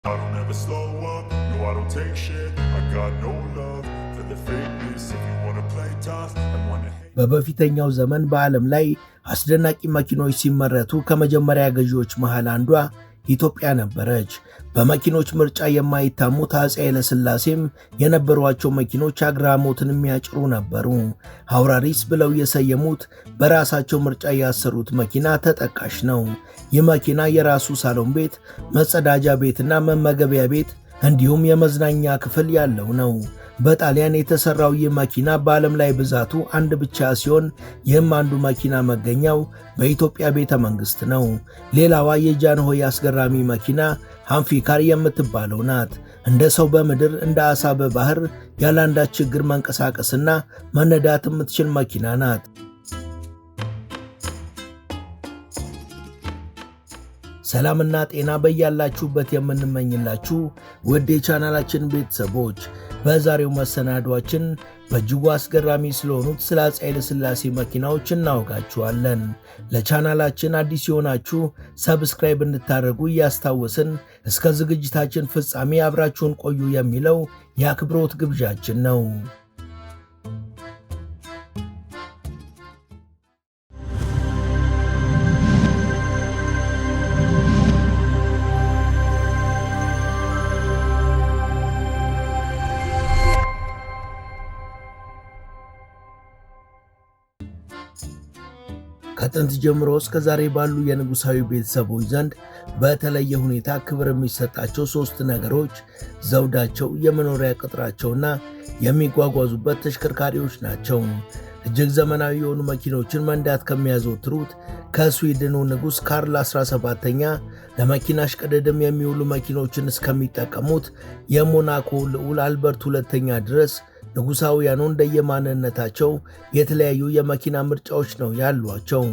I don't ever slow up, no I don't take shit. I got no love for the fakeness. If you wanna play tough and wanna hate. በበፊተኛው ዘመን በዓለም ላይ አስደናቂ መኪኖች ሲመረቱ ከመጀመሪያ ገዢዎች መሃል አንዷ ኢትዮጵያ ነበረች። በመኪኖች ምርጫ የማይታሙት አፄ ኃይለ ሥላሴም የነበሯቸው መኪኖች አግራሞትን የሚያጭሩ ነበሩ። አውራሪስ ብለው የሰየሙት በራሳቸው ምርጫ ያሰሩት መኪና ተጠቃሽ ነው። ይህ መኪና የራሱ ሳሎን ቤት፣ መጸዳጃ ቤትና መመገቢያ ቤት እንዲሁም የመዝናኛ ክፍል ያለው ነው። በጣሊያን የተሰራው ይህ መኪና በዓለም ላይ ብዛቱ አንድ ብቻ ሲሆን ይህም አንዱ መኪና መገኛው በኢትዮጵያ ቤተ መንግሥት ነው። ሌላዋ የጃንሆይ አስገራሚ መኪና ሃምፊካር የምትባለው ናት። እንደ ሰው በምድር እንደ ዓሣ በባህር ያላንዳች ችግር መንቀሳቀስና መነዳት የምትችል መኪና ናት። ሰላምና ጤና በያላችሁበት የምንመኝላችሁ ውድ የቻናላችን ቤተሰቦች በዛሬው መሰናዷችን በእጅጉ አስገራሚ ስለሆኑት ስለ አፄ ኃይለ ሥላሴ መኪናዎች እናወጋችኋለን። ለቻናላችን አዲስ የሆናችሁ ሰብስክራይብ እንድታደርጉ እያስታወስን እስከ ዝግጅታችን ፍጻሜ አብራችሁን ቆዩ የሚለው የአክብሮት ግብዣችን ነው። ከጥንት ጀምሮ እስከ ዛሬ ባሉ የንጉሣዊ ቤተሰቦች ዘንድ በተለየ ሁኔታ ክብር የሚሰጣቸው ሦስት ነገሮች ዘውዳቸው፣ የመኖሪያ ቅጥራቸውና የሚጓጓዙበት ተሽከርካሪዎች ናቸው። እጅግ ዘመናዊ የሆኑ መኪኖችን መንዳት ከሚያዘወትሩት ከስዊድኑ ንጉሥ ካርል 17ኛ ለመኪና እሽቅድድም የሚውሉ መኪኖችን እስከሚጠቀሙት የሞናኮ ልዑል አልበርት ሁለተኛ ድረስ ንጉሣውያኑ እንደየማንነታቸው የተለያዩ የመኪና ምርጫዎች ነው ያሏቸው።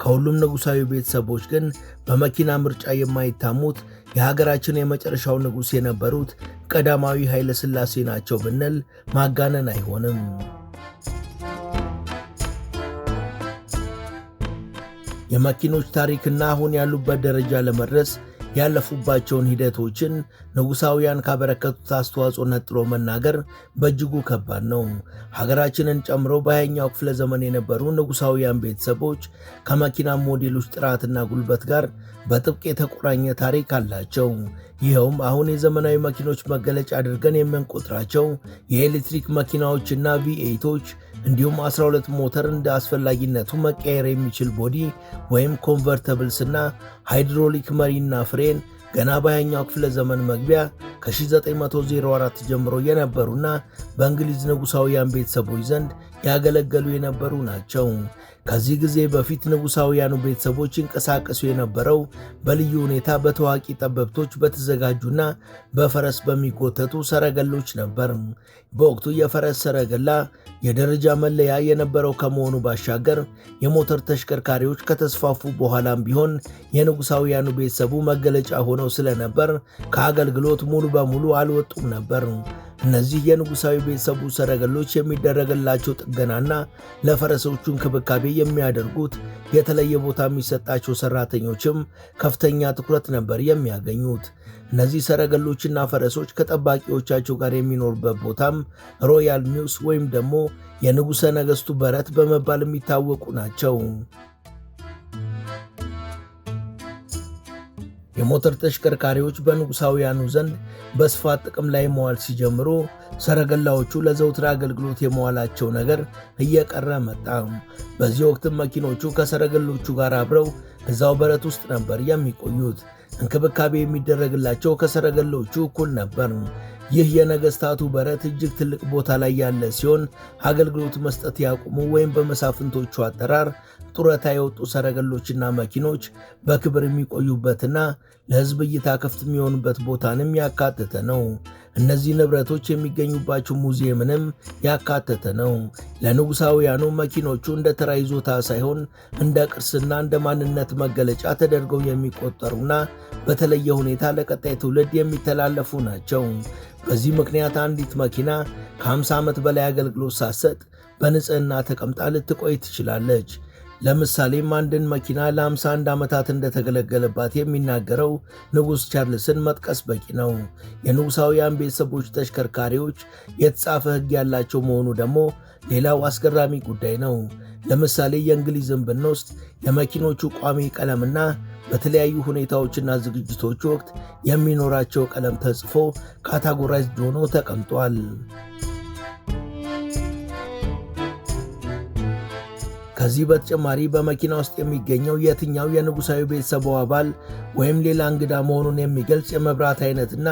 ከሁሉም ንጉሣዊ ቤተሰቦች ግን በመኪና ምርጫ የማይታሙት የሀገራችን የመጨረሻው ንጉሥ የነበሩት ቀዳማዊ ኃይለ ሥላሴ ናቸው ብንል ማጋነን አይሆንም። የመኪኖች ታሪክና አሁን ያሉበት ደረጃ ለመድረስ ያለፉባቸውን ሂደቶችን ንጉሣውያን ካበረከቱት አስተዋጽኦ ነጥሎ መናገር በእጅጉ ከባድ ነው። ሀገራችንን ጨምሮ በ20ኛው ክፍለ ዘመን የነበሩ ንጉሣውያን ቤተሰቦች ከመኪና ሞዴሎች ጥራትና ጉልበት ጋር በጥብቅ የተቆራኘ ታሪክ አላቸው። ይኸውም አሁን የዘመናዊ መኪኖች መገለጫ አድርገን የምንቆጥራቸው የኤሌክትሪክ መኪናዎችና ቪኤቶች እንዲሁም 12 ሞተር እንደ አስፈላጊነቱ መቀየር የሚችል ቦዲ ወይም ኮንቨርተብልስና ሃይድሮሊክ መሪና ፍሬን ገና በ20ኛው ክፍለ ዘመን መግቢያ ከ1904 ጀምሮ የነበሩና በእንግሊዝ ንጉሣውያን ቤተሰቦች ዘንድ ያገለገሉ የነበሩ ናቸው። ከዚህ ጊዜ በፊት ንጉሣውያኑ ቤተሰቦች ይንቀሳቀሱ የነበረው በልዩ ሁኔታ በታዋቂ ጠበብቶች በተዘጋጁና በፈረስ በሚጎተቱ ሰረገሎች ነበር። በወቅቱ የፈረስ ሰረገላ የደረጃ መለያ የነበረው ከመሆኑ ባሻገር የሞተር ተሽከርካሪዎች ከተስፋፉ በኋላም ቢሆን የንጉሣውያኑ ቤተሰቡ መገለጫ ሆነው ስለነበር ከአገልግሎት ሙሉ በሙሉ አልወጡም ነበር። እነዚህ የንጉሣዊ ቤተሰቡ ሰረገሎች የሚደረግላቸው ጥገናና ለፈረሶቹ እንክብካቤ የሚያደርጉት የተለየ ቦታ የሚሰጣቸው ሰራተኞችም ከፍተኛ ትኩረት ነበር የሚያገኙት። እነዚህ ሰረገሎችና ፈረሶች ከጠባቂዎቻቸው ጋር የሚኖሩበት ቦታም ሮያል ሚውስ ወይም ደግሞ የንጉሠ ነገሥቱ በረት በመባል የሚታወቁ ናቸው። የሞተር ተሽከርካሪዎች በንጉሣውያኑ ዘንድ በስፋት ጥቅም ላይ መዋል ሲጀምሩ ሰረገላዎቹ ለዘውትር አገልግሎት የመዋላቸው ነገር እየቀረ መጣ። በዚህ ወቅትም መኪኖቹ ከሰረገሎቹ ጋር አብረው እዛው በረት ውስጥ ነበር የሚቆዩት። እንክብካቤ የሚደረግላቸው ከሰረገሎቹ እኩል ነበር። ይህ የነገሥታቱ በረት እጅግ ትልቅ ቦታ ላይ ያለ ሲሆን አገልግሎት መስጠት ያቁሙ ወይም በመሳፍንቶቹ አጠራር ጡረታ የወጡ ሰረገሎችና መኪኖች በክብር የሚቆዩበትና ለሕዝብ እይታ ክፍት የሚሆኑበት ቦታንም ያካተተ ነው። እነዚህ ንብረቶች የሚገኙባቸው ሙዚየምንም ያካተተ ነው። ለንጉሣውያኑ መኪኖቹ እንደ ተራ ይዞታ ሳይሆን እንደ ቅርስና እንደ ማንነት መገለጫ ተደርገው የሚቆጠሩና በተለየ ሁኔታ ለቀጣይ ትውልድ የሚተላለፉ ናቸው። በዚህ ምክንያት አንዲት መኪና ከ50 ዓመት በላይ አገልግሎት ሳትሰጥ በንጽሕና ተቀምጣ ልትቆይ ትችላለች። ለምሳሌም አንድን መኪና ለ51 ዓመታት እንደተገለገለባት የሚናገረው ንጉሥ ቻርልስን መጥቀስ በቂ ነው። የንጉሣውያን ቤተሰቦች ተሽከርካሪዎች የተጻፈ ሕግ ያላቸው መሆኑ ደግሞ ሌላው አስገራሚ ጉዳይ ነው። ለምሳሌ የእንግሊዝን ብንወስድ የመኪኖቹ ቋሚ ቀለምና በተለያዩ ሁኔታዎችና ዝግጅቶች ወቅት የሚኖራቸው ቀለም ተጽፎ ካታጎራይዝድ ሆኖ ተቀምጧል። ከዚህ በተጨማሪ በመኪና ውስጥ የሚገኘው የትኛው የንጉሣዊ ቤተሰቡ አባል ወይም ሌላ እንግዳ መሆኑን የሚገልጽ የመብራት አይነትና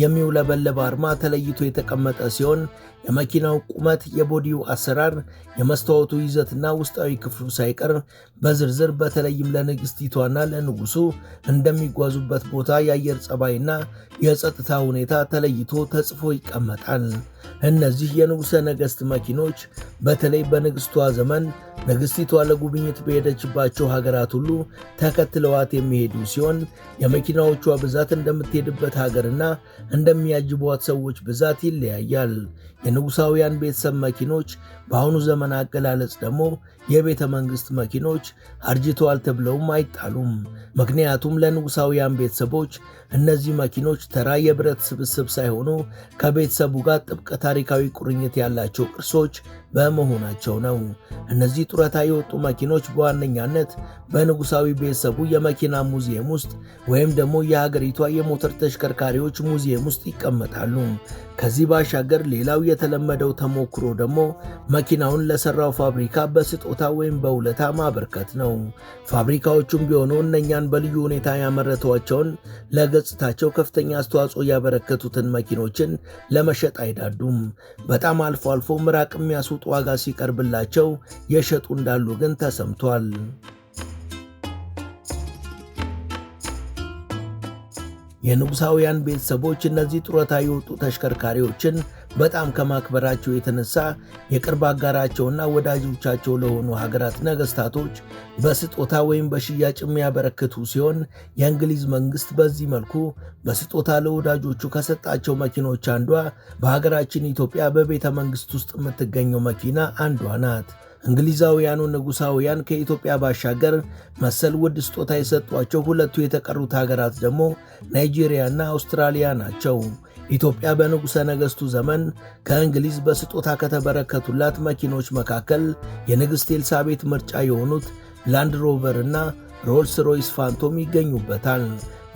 የሚውለበለብ አርማ ተለይቶ የተቀመጠ ሲሆን የመኪናው ቁመት፣ የቦዲው አሰራር፣ የመስታወቱ ይዘትና ውስጣዊ ክፍሉ ሳይቀር በዝርዝር በተለይም ለንግሥቲቷና ለንጉሡ እንደሚጓዙበት ቦታ የአየር ጸባይና የጸጥታ ሁኔታ ተለይቶ ተጽፎ ይቀመጣል። እነዚህ የንጉሠ ነገሥት መኪኖች በተለይ በንግሥቷ ዘመን ንግሥቲቷ ለጉብኝት በሄደችባቸው ሀገራት ሁሉ ተከትለዋት የሚሄዱ ሲሆን የመኪናዎቿ ብዛት እንደምትሄድበት ሀገርና እንደሚያጅቧት ሰዎች ብዛት ይለያያል። የንጉሣውያን ቤተሰብ መኪኖች በአሁኑ ዘመን አገላለጽ ደግሞ የቤተ መንግሥት መኪኖች አርጅተዋል ተብለውም አይጣሉም። ምክንያቱም ለንጉሣውያን ቤተሰቦች እነዚህ መኪኖች ተራ የብረት ስብስብ ሳይሆኑ ከቤተሰቡ ጋር ጥብቅ ታሪካዊ ቁርኝት ያላቸው ቅርሶች በመሆናቸው ነው። እነዚህ ጡረታ የወጡ መኪኖች በዋነኛነት በንጉሣዊ ቤተሰቡ የመኪና ሙዚየም ውስጥ ወይም ደግሞ የሀገሪቷ የሞተር ተሽከርካሪዎች ሙዚየም ውስጥ ይቀመጣሉ። ከዚህ ባሻገር ሌላው የተለመደው ተሞክሮ ደግሞ መኪናውን ለሠራው ፋብሪካ በስጦታ ወይም በውለታ ማበርከት ነው። ፋብሪካዎቹም ቢሆኑ እነኛን በልዩ ሁኔታ ያመረቷቸውን ለገጽታቸው ከፍተኛ አስተዋጽኦ ያበረከቱትን መኪኖችን ለመሸጥ አይዳዱም። በጣም አልፎ አልፎ ምራቅ የሚያስወጡ ዋጋ ሲቀርብላቸው የሸጡ እንዳሉ ግን ተሰምቷል። የንጉሣውያን ቤተሰቦች እነዚህ ጡረታ የወጡ ተሽከርካሪዎችን በጣም ከማክበራቸው የተነሳ የቅርብ አጋራቸውና ወዳጆቻቸው ለሆኑ ሀገራት ነገሥታቶች በስጦታ ወይም በሽያጭ የሚያበረክቱ ሲሆን የእንግሊዝ መንግሥት በዚህ መልኩ በስጦታ ለወዳጆቹ ከሰጣቸው መኪኖች አንዷ በሀገራችን ኢትዮጵያ በቤተ መንግሥት ውስጥ የምትገኘው መኪና አንዷ ናት። እንግሊዛውያኑ ንጉሣውያን ከኢትዮጵያ ባሻገር መሰል ውድ ስጦታ የሰጧቸው ሁለቱ የተቀሩት ሀገራት ደግሞ ናይጄሪያና አውስትራሊያ ናቸው። ኢትዮጵያ በንጉሠ ነገሥቱ ዘመን ከእንግሊዝ በስጦታ ከተበረከቱላት መኪኖች መካከል የንግሥት ኤልሳቤት ምርጫ የሆኑት ላንድ ሮቨር እና ሮልስ ሮይስ ፋንቶም ይገኙበታል።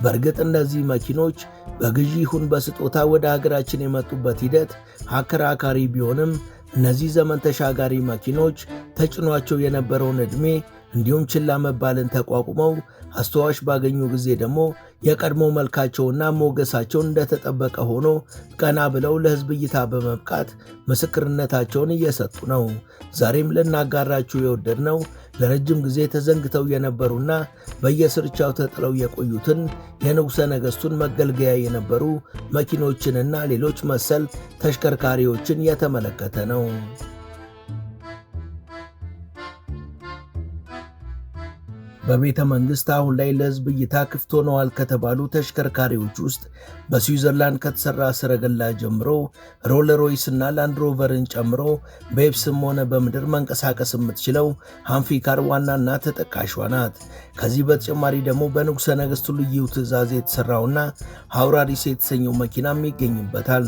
በእርግጥ እነዚህ መኪኖች በግዢ ይሁን በስጦታ ወደ ሀገራችን የመጡበት ሂደት አከራካሪ ቢሆንም እነዚህ ዘመን ተሻጋሪ መኪኖች ተጭኗቸው የነበረውን ዕድሜ እንዲሁም ችላ መባልን ተቋቁመው አስተዋሽ ባገኙ ጊዜ ደግሞ የቀድሞ መልካቸውና ሞገሳቸው እንደተጠበቀ ሆኖ ቀና ብለው ለሕዝብ እይታ በመብቃት ምስክርነታቸውን እየሰጡ ነው። ዛሬም ልናጋራችሁ የወደድነው ለረጅም ጊዜ ተዘንግተው የነበሩና በየስርቻው ተጥለው የቆዩትን የንጉሠ ነገሥቱን መገልገያ የነበሩ መኪኖችንና ሌሎች መሰል ተሽከርካሪዎችን የተመለከተ ነው። በቤተ መንግሥት አሁን ላይ ለሕዝብ እይታ ክፍት ሆነዋል ከተባሉ ተሽከርካሪዎች ውስጥ በስዊዘርላንድ ከተሠራ ሰረገላ ጀምሮ ሮልስ ሮይስ እና ላንድ ሮቨርን ጨምሮ በየብስም ሆነ በምድር መንቀሳቀስ የምትችለው ሃምፊ ካር ዋናና ተጠቃሿ ናት። ከዚህ በተጨማሪ ደግሞ በንጉሠ ነገሥቱ ልዩ ትእዛዝ የተሠራውና አውራሪስ የተሰኘው መኪናም ይገኝበታል።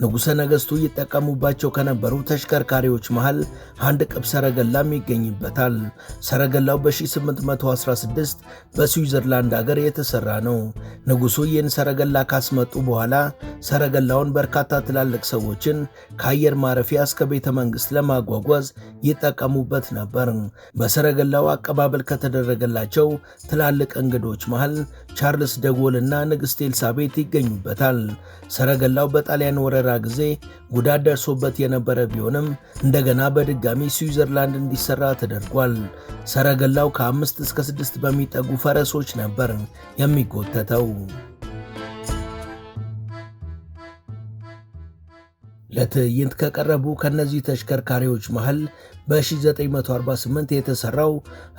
ንጉሠ ነገሥቱ ይጠቀሙባቸው ከነበሩ ተሽከርካሪዎች መሃል አንድ ቅብ ሰረገላም ይገኝበታል። ሰረገላው በ1816 በስዊዘርላንድ አገር የተሠራ ነው። ንጉሡ ይህን ሰረገላ ካስመጡ በኋላ ሰረገላውን በርካታ ትላልቅ ሰዎችን ከአየር ማረፊያ እስከ ቤተ መንግሥት ለማጓጓዝ ይጠቀሙበት ነበር። በሰረገላው አቀባበል ከተደረገላቸው ትላልቅ እንግዶች መሃል ቻርልስ ደጎል እና ንግሥት ኤልሳቤት ይገኙበታል። ሰረገላው በጣሊያን ወረራ ጊዜ ጉዳት ደርሶበት የነበረ ቢሆንም እንደገና በድጋሚ ስዊዘርላንድ እንዲሰራ ተደርጓል። ሰረገላው ከ5 እስከ 6 በሚጠጉ ፈረሶች ነበር የሚጎተተው። ለትዕይንት ከቀረቡ ከነዚህ ተሽከርካሪዎች መሃል በ1948 የተሠራው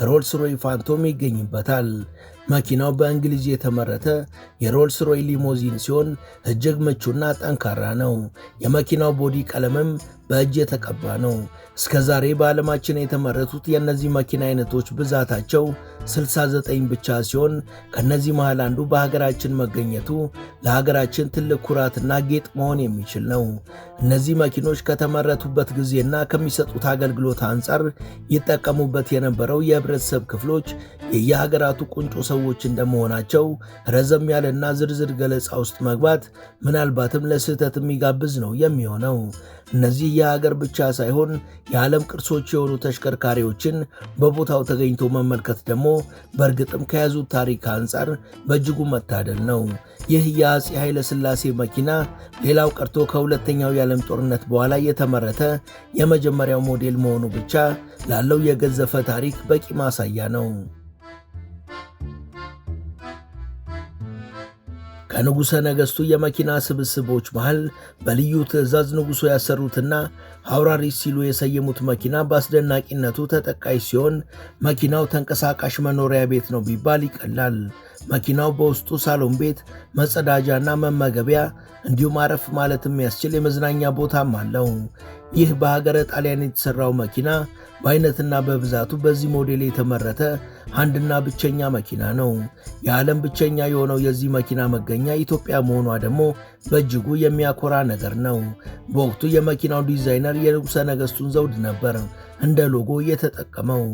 ሮልስ ሮይ ፋንቶም ይገኝበታል። መኪናው በእንግሊዝ የተመረተ የሮልስ ሮይ ሊሞዚን ሲሆን እጅግ ምቹና ጠንካራ ነው። የመኪናው ቦዲ ቀለምም በእጅ የተቀባ ነው። እስከ ዛሬ በዓለማችን የተመረቱት የእነዚህ መኪና አይነቶች ብዛታቸው 69 ብቻ ሲሆን ከነዚህ መሃል አንዱ በሀገራችን መገኘቱ ለሀገራችን ትልቅ ኩራትና ጌጥ መሆን የሚችል ነው። እነዚህ መኪኖች ከተመረቱበት ጊዜና ከሚሰጡት አገልግሎት አንጻር ይጠቀሙበት የነበረው የህብረተሰብ ክፍሎች የየሀገራቱ ቁንጮ ሰዎች እንደመሆናቸው ረዘም ያለና ዝርዝር ገለጻ ውስጥ መግባት ምናልባትም ለስህተት የሚጋብዝ ነው የሚሆነው። እነዚህ የሀገር ብቻ ሳይሆን የዓለም ቅርሶች የሆኑ ተሽከርካሪዎችን በቦታው ተገኝቶ መመልከት ደግሞ በእርግጥም ከያዙት ታሪክ አንጻር በእጅጉ መታደል ነው። ይህ የአፄ ኃይለ ሥላሴ መኪና ሌላው ቀርቶ ከሁለተኛው የዓለም ጦርነት በኋላ የተመረተ የመጀመሪያው ሞዴል መሆኑ ብቻ ላለው የገዘፈ ታሪክ በቂ ማሳያ ነው። ከንጉሠ ነገሥቱ የመኪና ስብስቦች መሃል በልዩ ትዕዛዝ ንጉሡ ያሰሩትና አውራሪስ ሲሉ የሰየሙት መኪና በአስደናቂነቱ ተጠቃሽ ሲሆን መኪናው ተንቀሳቃሽ መኖሪያ ቤት ነው ቢባል ይቀላል። መኪናው በውስጡ ሳሎን ቤት፣ መጸዳጃና መመገቢያ እንዲሁም አረፍ ማለት የሚያስችል የመዝናኛ ቦታም አለው። ይህ በሀገረ ጣሊያን የተሠራው መኪና በአይነትና በብዛቱ በዚህ ሞዴል የተመረተ አንድና ብቸኛ መኪና ነው። የዓለም ብቸኛ የሆነው የዚህ መኪና መገኛ ኢትዮጵያ መሆኗ ደግሞ በእጅጉ የሚያኮራ ነገር ነው። በወቅቱ የመኪናው ዲዛይነር የንጉሠ ነገሥቱን ዘውድ ነበር እንደ ሎጎ የተጠቀመው።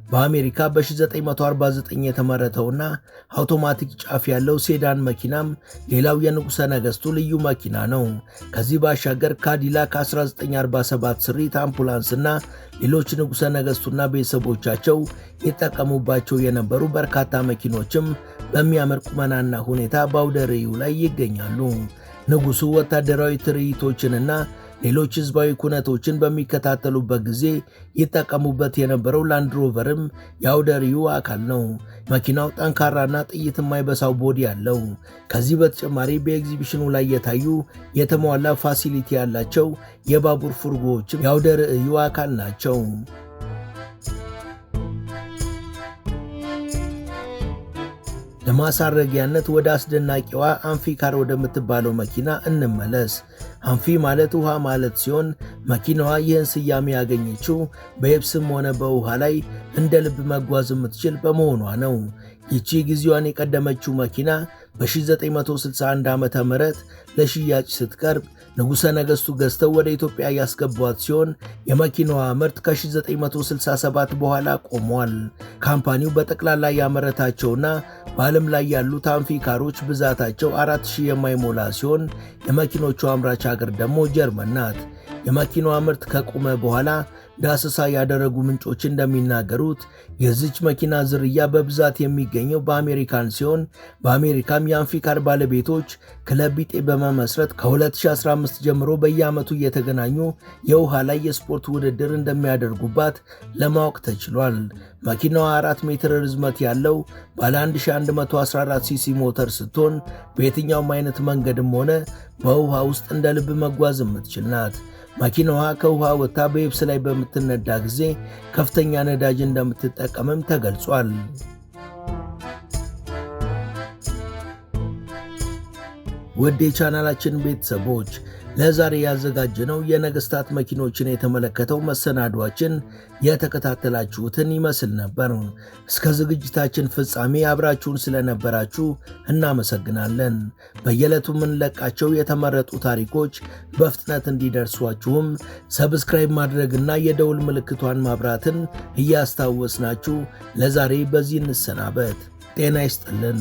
በአሜሪካ በ1949 የተመረተውና አውቶማቲክ ጫፍ ያለው ሴዳን መኪናም ሌላው የንጉሠ ነገሥቱ ልዩ መኪና ነው። ከዚህ ባሻገር ካዲላክ 1947 ስሪት አምቡላንስና ሌሎች ንጉሠ ነገሥቱና ቤተሰቦቻቸው ይጠቀሙባቸው የነበሩ በርካታ መኪኖችም በሚያምር ቁመናና ሁኔታ በአውደ ርዕዩ ላይ ይገኛሉ። ንጉሡ ወታደራዊ ትርኢቶችንና ሌሎች ሕዝባዊ ኩነቶችን በሚከታተሉበት ጊዜ ይጠቀሙበት የነበረው ላንድሮቨርም የአውደ ርዕዩ አካል ነው። መኪናው ጠንካራና ጥይት የማይበሳው ቦዲ አለው። ከዚህ በተጨማሪ በኤግዚቢሽኑ ላይ የታዩ የተሟላ ፋሲሊቲ ያላቸው የባቡር ፉርጎዎችም የአውደ ርዕዩ አካል ናቸው። ለማሳረጊያነት ወደ አስደናቂዋ አንፊ ካር ወደምትባለው መኪና እንመለስ። አንፊ ማለት ውሃ ማለት ሲሆን መኪናዋ ይህን ስያሜ ያገኘችው በየብስም ሆነ በውሃ ላይ እንደ ልብ መጓዝ የምትችል በመሆኗ ነው። ይቺ ጊዜዋን የቀደመችው መኪና በ1961 ዓ.ም ለሽያጭ ስትቀርብ ንጉሠ ነገሥቱ ገዝተው ወደ ኢትዮጵያ ያስገቧት ሲሆን የመኪናዋ ምርት ከ1967 በኋላ ቆሟል። ካምፓኒው በጠቅላላ ያመረታቸውና በዓለም ላይ ያሉት አንፊ ካሮች ብዛታቸው 4000 የማይሞላ ሲሆን የመኪኖቹ አምራች ሀገር ደግሞ ጀርመን ናት። የመኪናዋ ምርት ከቆመ በኋላ ዳሰሳ ያደረጉ ምንጮች እንደሚናገሩት የዚች መኪና ዝርያ በብዛት የሚገኘው በአሜሪካን ሲሆን በአሜሪካም የአንፊ ካር ባለቤቶች ክለብ ቢጤ በመመስረት ከ2015 ጀምሮ በየዓመቱ እየተገናኙ የውሃ ላይ የስፖርት ውድድር እንደሚያደርጉባት ለማወቅ ተችሏል። መኪናዋ 4 ሜትር ርዝመት ያለው ባለ 1114 ሲሲ ሞተር ስትሆን በየትኛውም አይነት መንገድም ሆነ በውሃ ውስጥ እንደ ልብ መጓዝ የምትችል ናት። መኪናዋ ከውሃ ወጥታ በየብስ ላይ በምትነዳ ጊዜ ከፍተኛ ነዳጅ እንደምትጠቀምም ተገልጿል። ውድ የቻናላችን ቤተሰቦች ለዛሬ ያዘጋጀነው የነገሥታት መኪኖችን የተመለከተው መሰናዷችን የተከታተላችሁትን ይመስል ነበር። እስከ ዝግጅታችን ፍጻሜ አብራችሁን ስለነበራችሁ እናመሰግናለን። በየዕለቱ የምንለቃቸው የተመረጡ ታሪኮች በፍጥነት እንዲደርሷችሁም ሰብስክራይብ ማድረግና የደውል ምልክቷን ማብራትን እያስታወስናችሁ ለዛሬ በዚህ እንሰናበት። ጤና ይስጥልን።